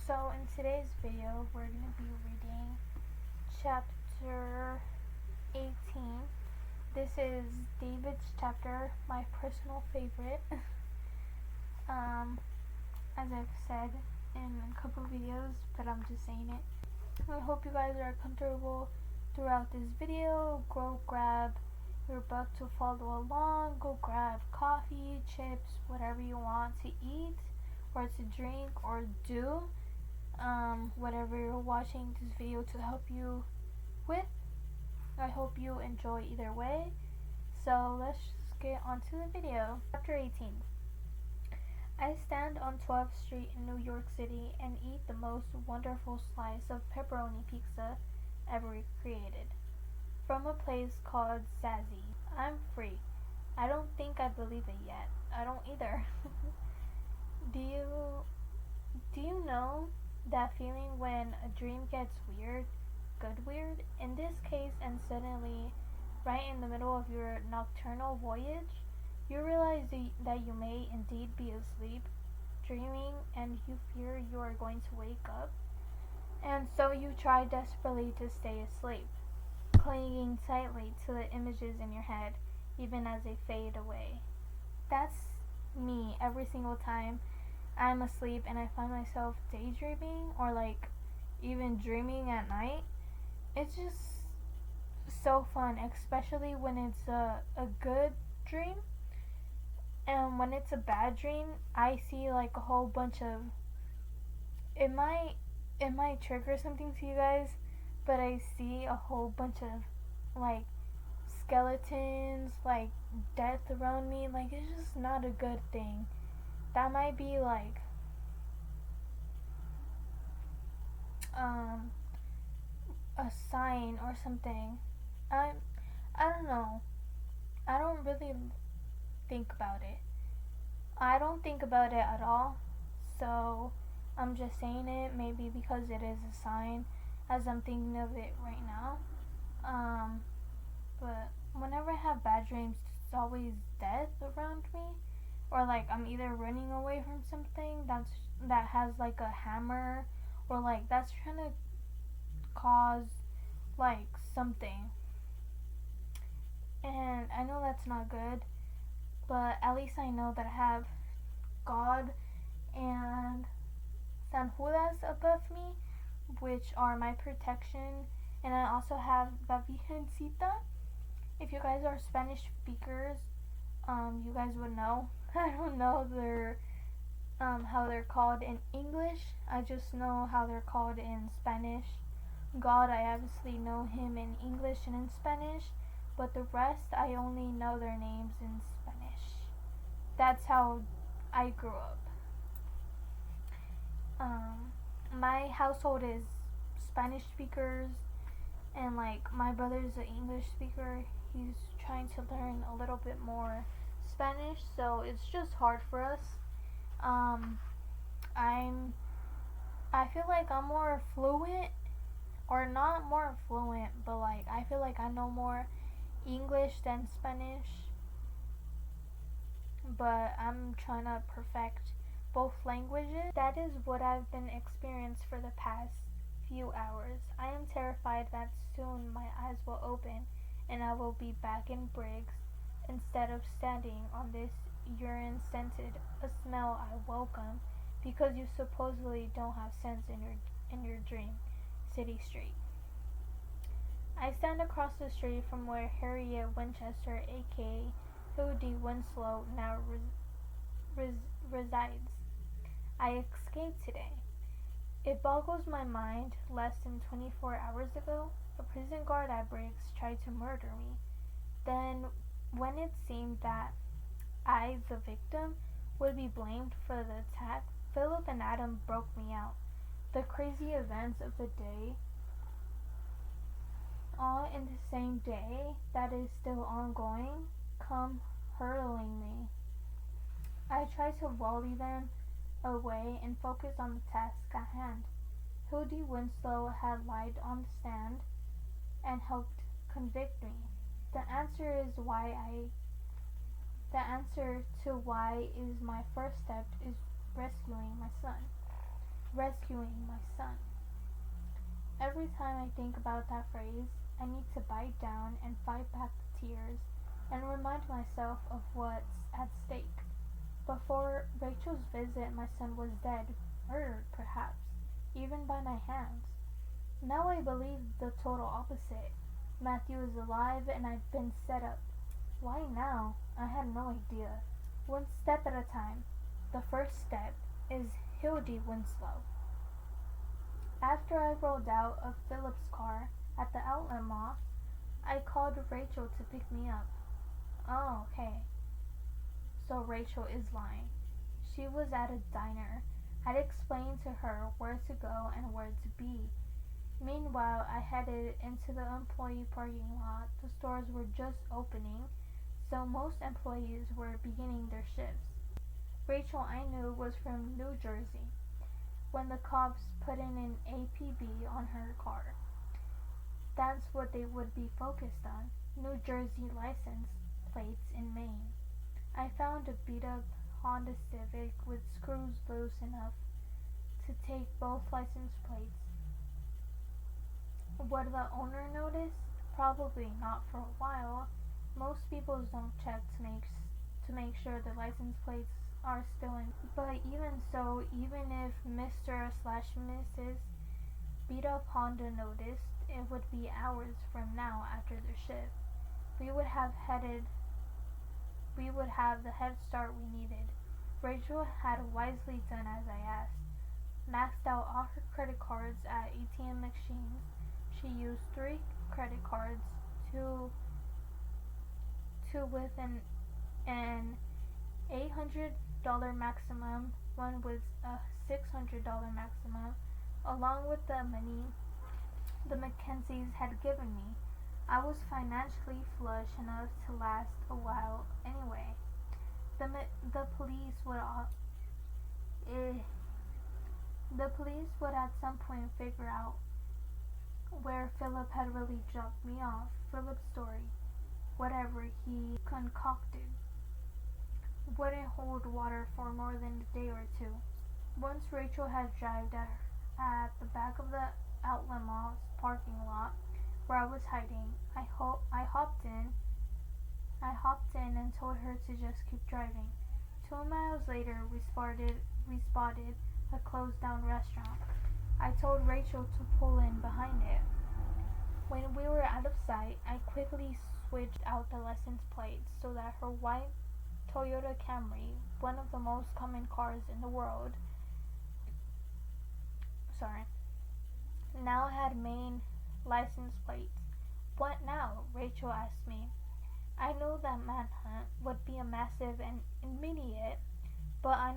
So in today's video, we're going to be reading chapter 18. This is David's chapter, my personal favorite. As I've said in a couple videos, but I'm just saying it. I hope you guys are comfortable throughout this video. Go grab your book to follow along. Go grab coffee, chips, whatever you want to eat or to drink or do. Whatever you're watching this video to help you with. I hope you enjoy either way. So let's just get on to the video. Chapter 18. I stand on 12th Street in New York City and eat the most wonderful slice of pepperoni pizza ever created. From a place called Zazzy. I'm free. I don't think I believe it yet. I don't either. Do you know that feeling when a dream gets weird, good weird, in this case, and suddenly, right in the middle of your nocturnal voyage, you realize that you may indeed be asleep, dreaming, and you fear you are going to wake up, and so you try desperately to stay asleep, clinging tightly to the images in your head, even as they fade away. That's me every single time I'm asleep and I find myself daydreaming or even dreaming at night. It's just so fun, especially when it's a good dream. And when it's a bad dream, I see a whole bunch of it might trigger something to you guys, but I see a whole bunch of skeletons, death around me. It's just not a good thing. That might be a sign or something. I don't know. I don't really think about it. I don't think about it at all. So I'm just saying it maybe because it is a sign as I'm thinking of it right now. But whenever I have bad dreams, it's always death around me. Or I'm either running away from something that has a hammer, or that's trying to cause something. And I know that's not good, but at least I know that I have God and San Judas above me, which are my protection, and I also have La Virgencita. If you guys are Spanish speakers, you guys would know. I don't know how they're called in English. I just know how they're called in Spanish. God, I obviously know him in English and in Spanish, but the rest I only know their names in Spanish. That's how I grew up. My household is Spanish speakers, and my brother's an English speaker. He's trying to learn a little bit more Spanish, so it's just hard for us. I feel like I'm more fluent, or not more fluent, but I feel like I know more English than Spanish, but I'm trying to perfect both languages. That is what I've been experiencing for the past few hours. I am terrified that soon my eyes will open and I will be back in Briggs instead of standing on this urine scented a smell I welcome because you supposedly don't have sense in your dream city street. I stand across the street from where Harriet Winchester, aka Hildy Winslow, now resides. I escaped today. It boggles my mind. Less than 24 hours ago, a prison guard at Briggs tried to murder me. Then, when it seemed that I, the victim, would be blamed for the attack, Philip and Adam broke me out. The crazy events of the day, all in the same day that is still ongoing, come hurtling me. I try to volley them away and focus on the task at hand. Hildy Winslow had lied on the stand and helped convict me. The answer to why is my first step is rescuing my son. rescuing my son. Every time I think about that phrase, I need to bite down and fight back the tears and remind myself of what's at stake. Before Rachel's visit, my son was dead, murdered perhaps, even by my hands. Now I believe the total opposite. Matthew is alive and I've been set up. Why now? I had no idea. One step at a time. The first step is Hildy Winslow. After I rolled out of Philip's car at the outlet mall, I called Rachel to pick me up. Oh, okay. So Rachel is lying. She was at a diner. I'd explained to her where to go and where to be. Meanwhile, I headed into the employee parking lot. The stores were just opening, so most employees were beginning their shifts. Rachel, I knew, was from New Jersey when the cops put in an APB on her car. That's what they would be focused on, New Jersey license plates in Maine. I found a beat-up Honda Civic with screws loose enough to take both license plates. Would the owner notice? Probably not for a while. Most people don't check to make sure the license plates are still in. But even so, even if Mr/Mrs. Beat Up Honda noticed, it would be hours from now after their shift. We would have the head start we needed. Rachel had wisely done as I asked. Maxed out all her credit cards at ATM machines. She used 3 credit cards, two with an $800 maximum, one with a $600 maximum, along with the money the Mackenzies had given me. I was financially flush enough to last a while anyway. The police would at some point figure out where Philip had really dropped me off. Philip's story, whatever he concocted, wouldn't hold water for more than a day or two. Once Rachel had arrived at the back of the outlet mall's parking lot where I was hiding, I hopped in and told her to just keep driving. 2 miles later, we spotted a closed down restaurant. I told Rachel to pull in behind it. When we were out of sight, I quickly switched out the license plates so that her white Toyota Camry, one of the most common cars in the world, now had Maine license plates. What now? Rachel asked me. I knew that manhunt would be a massive and immediate, but I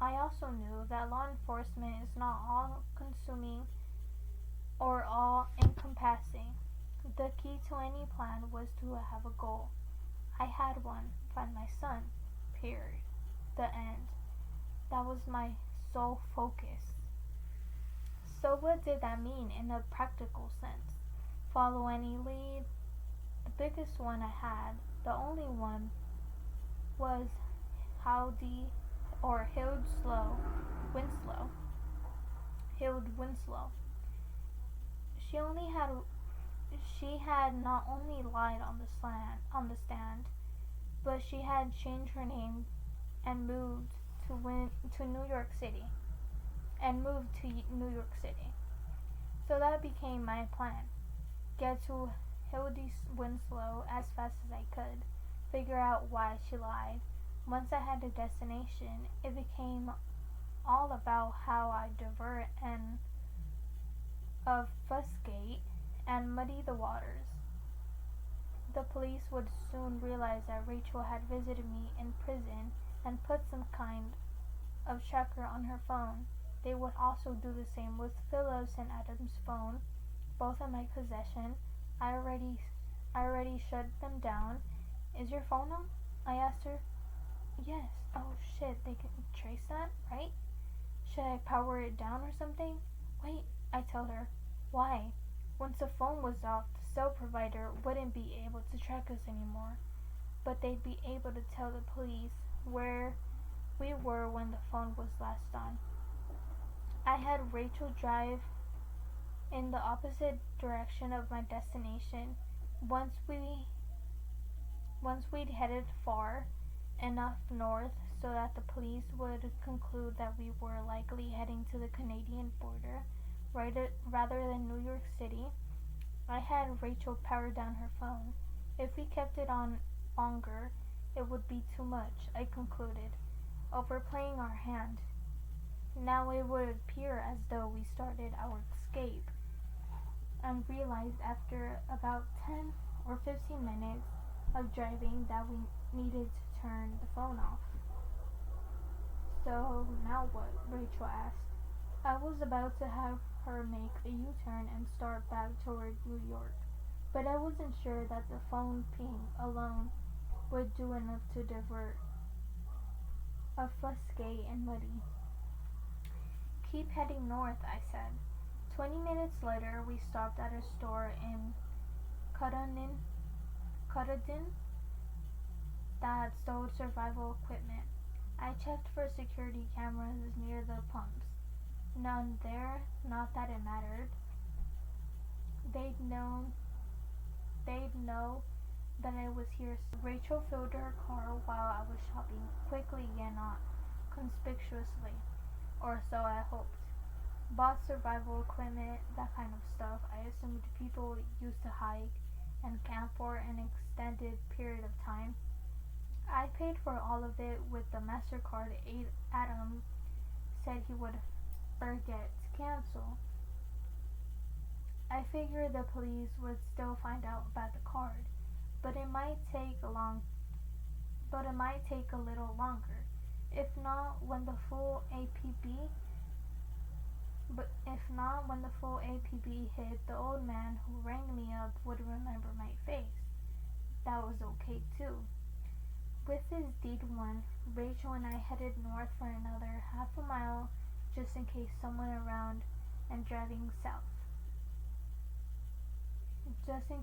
also knew that law enforcement is not all-consuming or all-encompassing. The key to any plan was to have a goal. I had one: find my son. Period. The end. That was my sole focus. So what did that mean in a practical sense? Follow any lead? The biggest one I had, the only one, was Hildy Winslow. She had not only lied on the stand, but she had changed her name and moved to New York City. So that became my plan. Get to Hildy Winslow as fast as I could. Figure out why she lied. Once I had a destination, it became all about how I divert and obfuscate and muddy the waters. The police would soon realize that Rachel had visited me in prison and put some kind of tracker on her phone. They would also do the same with Philip's and Adam's phone, both in my possession. I already shut them down. Is your phone on? I asked her. Yes. Oh shit, they can trace that, right? Should I power it down or something? Wait, I tell her. Why? Once the phone was off, the cell provider wouldn't be able to track us anymore, but they'd be able to tell the police where we were when the phone was last on. I had Rachel drive in the opposite direction of my destination. Once we once we'd headed far enough north so that the police would conclude that we were likely heading to the Canadian border rather than New York City, I had Rachel power down her phone. If we kept it on longer, it would be too much, I concluded, overplaying our hand. Now it would appear as though we started our escape, and realized after about 10 or 15 minutes of driving that we needed to turn the phone off. So now what? Rachel asked. I was about to have her make a U-turn and start back toward New York, but I wasn't sure that the phone ping alone would do enough to divert a Fusquet and Muddy. Keep heading north, I said. 20 minutes later, we stopped at a store in Katahdin that sold survival equipment. I checked for security cameras near the pumps. None there, not that it mattered. They'd know that I was here. Rachel filled her car while I was shopping, quickly and not conspicuously, or so I hoped. Bought survival equipment, that kind of stuff I assumed people used to hike and camp for an extended period of time. I paid for all of it with the MasterCard Adam said he would forget to cancel. I figured the police would still find out about the card, but it might take a little longer. If not when the full APB hit, the old man who rang me up would remember my face. That was okay too. With his deed won, Rachel and I headed north for another half a mile just in case someone around and driving south. Just in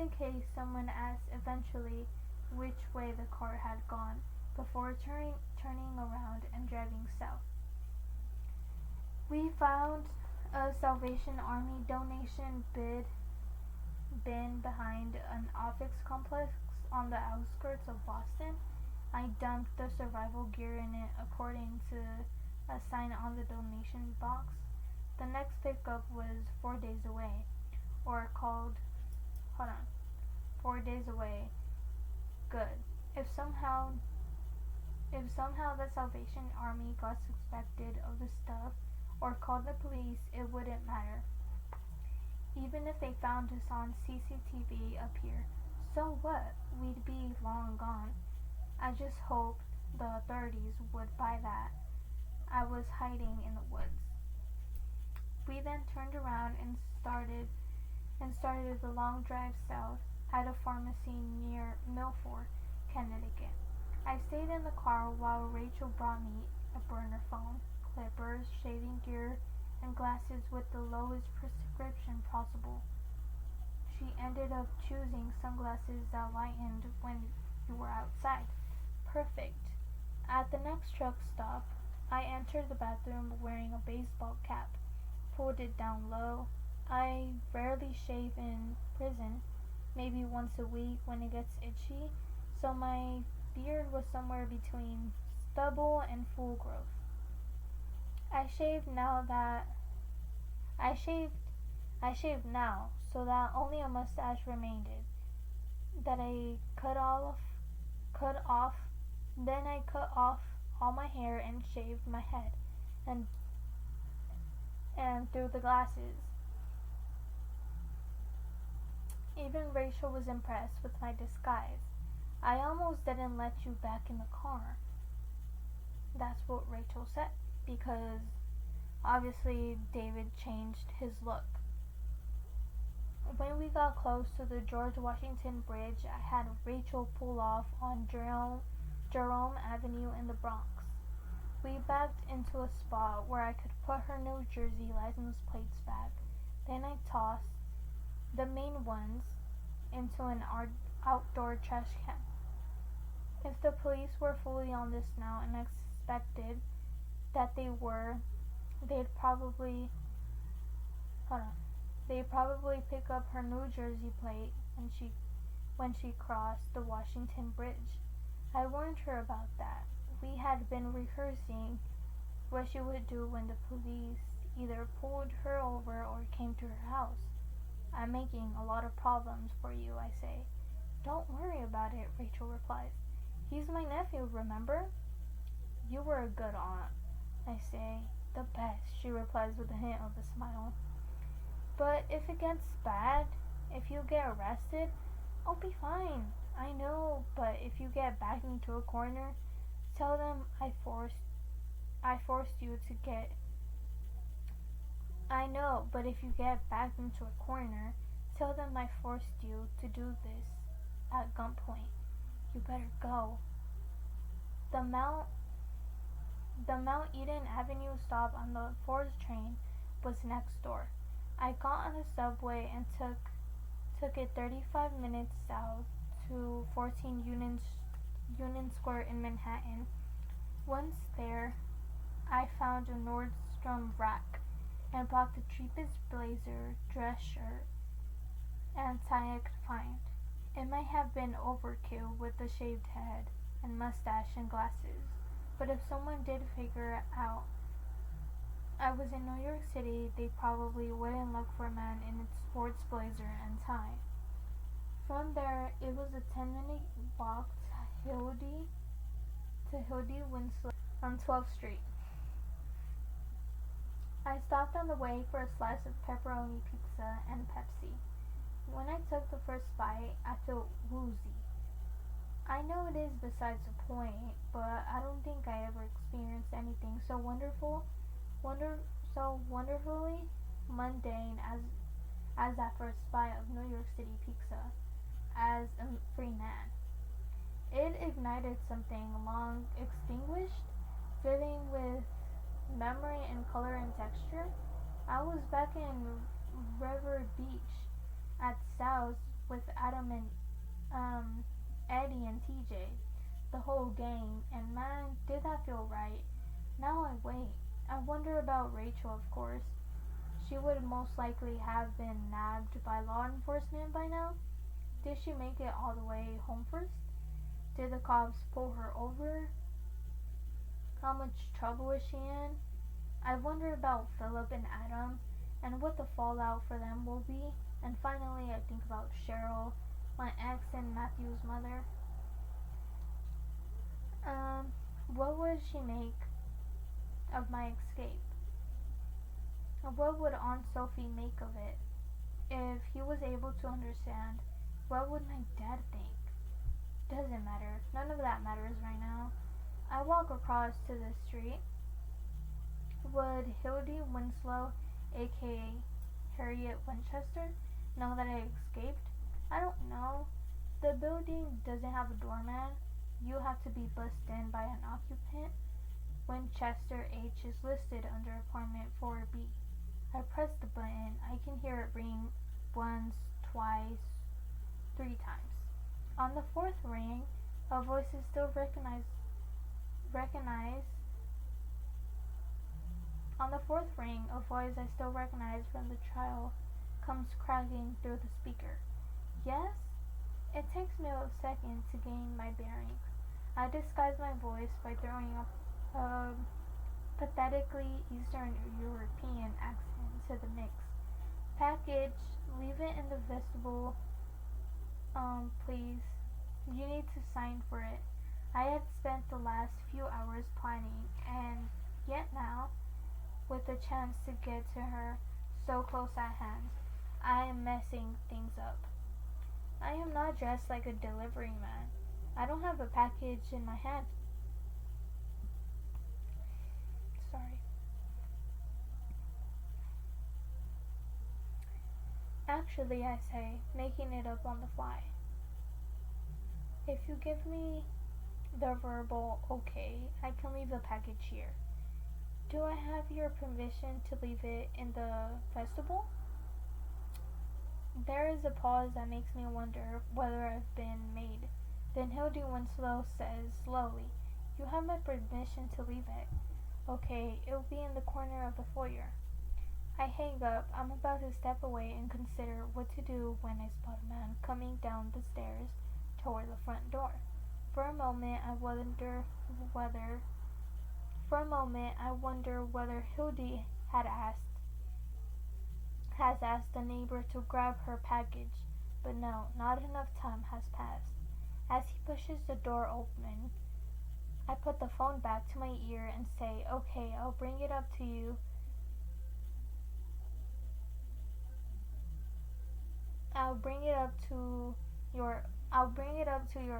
case someone asked eventually which way the car had gone before turning around and driving south. We found a Salvation Army donation bin behind an office complex on the outskirts of Boston. I dumped the survival gear in it according to a sign on the donation box. The next pickup was 4 days away, 4 days away. Good. If somehow the Salvation Army got suspected of the stuff or called the police, it wouldn't matter. Even if they found us on CCTV up here, so what? We'd be long gone. I just hoped the authorities would buy that I was hiding in the woods. We then turned around and started the long drive south at a pharmacy near Milford, Connecticut. I stayed in the car while Rachel brought me a burner phone, clippers, shaving gear, and glasses with the lowest prescription possible. She ended up choosing sunglasses that lightened when you were outside. Perfect. At the next truck stop, I entered the bathroom wearing a baseball cap, pulled it down low. I rarely shave in prison, maybe once a week when it gets itchy, so my beard was somewhere between stubble and full growth. I shaved now, so that only a mustache remained. That I cut off. Then I cut off all my hair and shaved my head, and through the glasses. Even Rachel was impressed with my disguise. I almost didn't let you back in the car. That's what Rachel said, because obviously David changed his look. When we got close to the George Washington Bridge, I had Rachel pull off on Jerome Avenue in the Bronx. We backed into a spot where I could put her New Jersey license plates back. Then I tossed the main ones into an outdoor trash can. If the police were fully on this now and expected that they'd probably, hold on, they'd probably pick up her New Jersey plate when she crossed the Washington Bridge. I warned her about that. We had been rehearsing what she would do when the police either pulled her over or came to her house. I'm making a lot of problems for you, I say. Don't worry about it, Rachel replies. He's my nephew, remember? You were a good aunt, I say. The best, she replies with a hint of a smile. But if it gets bad, if you get arrested, I'll be fine. I know, but if you get backed into a corner, tell them I forced you to get. I know, but if you get backed into a corner, tell them I forced you to do this at gunpoint. You better go. The Mount Eden Avenue stop on the 4th train was next door. I got on the subway and took it 35 minutes south to 14 Union Square in Manhattan. Once there, I found a Nordstrom rack and bought the cheapest blazer, dress shirt, and tie I could find. It might have been overkill with the shaved head and mustache and glasses, but if someone did figure out I was in New York City, they probably wouldn't look for a man in a sports blazer and tie. From there, it was a 10-minute walk to Hildy Winslow on 12th Street. I stopped on the way for a slice of pepperoni pizza and Pepsi. When I took the first bite, I felt woozy. I know it is besides the point, but I don't think I ever experienced anything so wonderfully mundane as that first bite of New York City pizza as a free man. It ignited something long extinguished, filling with memory and color and texture. I was back in River Beach at Sal's with Adam and Eddie and TJ, the whole gang, and man, did that feel right. Now I wait. I wonder about Rachel, of course. She would most likely have been nabbed by law enforcement by now. Did she make it all the way home first? Did the cops pull her over? How much trouble was she in? I wonder about Philip and Adam and what the fallout for them will be. And finally, I think about Cheryl, my ex and Matthew's mother. What would she make of my escape? What would Aunt Sophie make of it? If he was able to understand, what would my dad think? Doesn't matter. None of that matters right now. I walk across to the street. Would Hildy Winslow, aka Harriet Winchester, know that I escaped? I don't know. The building doesn't have a doorman. You have to be bussed in by an occupant. Winchester H is listed under apartment 4B. I press the button. I can hear it ring once, twice, 3 times. On the 4th ring, a voice is still recognized. On the 4th ring, a voice I still recognize from the trial comes cracking through the speaker. Yes? It takes me a second to gain my bearings. I disguise my voice by throwing a pathetically Eastern European accent to the mix. Package, leave it in the vestibule, please. You need to sign for it. I had spent the last few hours planning, and yet now, with a chance to get to her so close at hand, I am messing things up. I am not dressed like a delivery man. I don't have a package in my hand. Sorry. Actually, I say, making it up on the fly. If you give me the verbal okay, I can leave the package here. Do I have your permission to leave it in the vestibule? There is a pause that makes me wonder whether I've been made. Then Hildy Winslow says slowly, You have my permission to leave it. Okay, it'll be in the corner of the foyer. I hang up. I'm about to step away and consider what to do when I spot a man coming down the stairs toward the front door. For a moment, I wonder whether Hildy has asked the neighbor to grab her package, but no, not enough time has passed. As he pushes the door open, I put the phone back to my ear and say, "Okay, I'll bring it up to you. I'll bring it up to your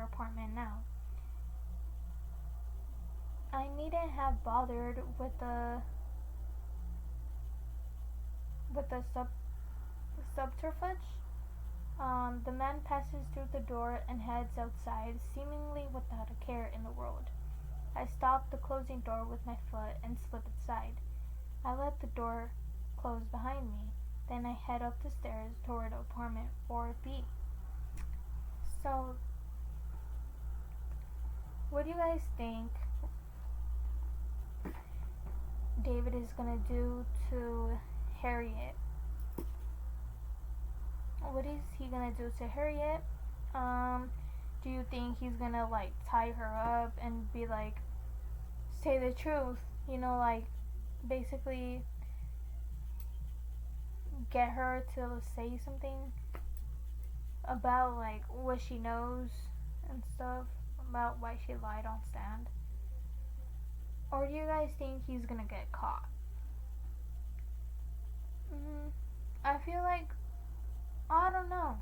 apartment now." I needn't have bothered with the subterfuge. The man passes through the door and heads outside, seemingly without a care in the world. I stop the closing door with my foot and slip inside. I let the door close behind me. Then I head up the stairs toward apartment 4B. So, what do you guys think David is gonna do to Harriet? What is he gonna do to Harriet? Do you think he's gonna like tie her up and be like, say the truth? You know, like basically get her to say something about like what she knows and stuff about why she lied on stand? Or do you guys think he's gonna get caught? I feel like, I don't know.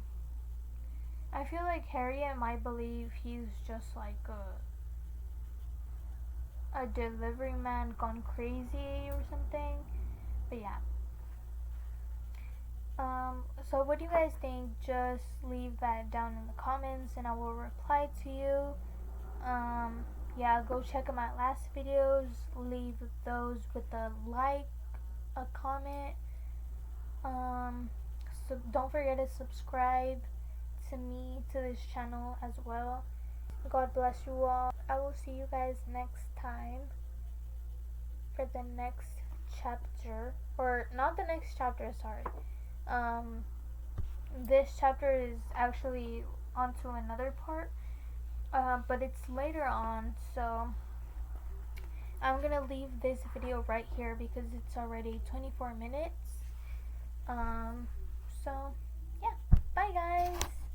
I feel like Harriet might believe he's just like a delivery man gone crazy or something. But yeah. So what do you guys think? Just leave that down in the comments and I will reply to you. Yeah, go check out my last videos. Leave those with a like, a comment. So don't forget to subscribe to this channel as well. God bless you all. I will see you guys next time for the next chapter, or not the next chapter, sorry. This chapter is actually onto another part, but it's later on, so I'm gonna leave this video right here because it's already 24 minutes. So yeah, bye guys.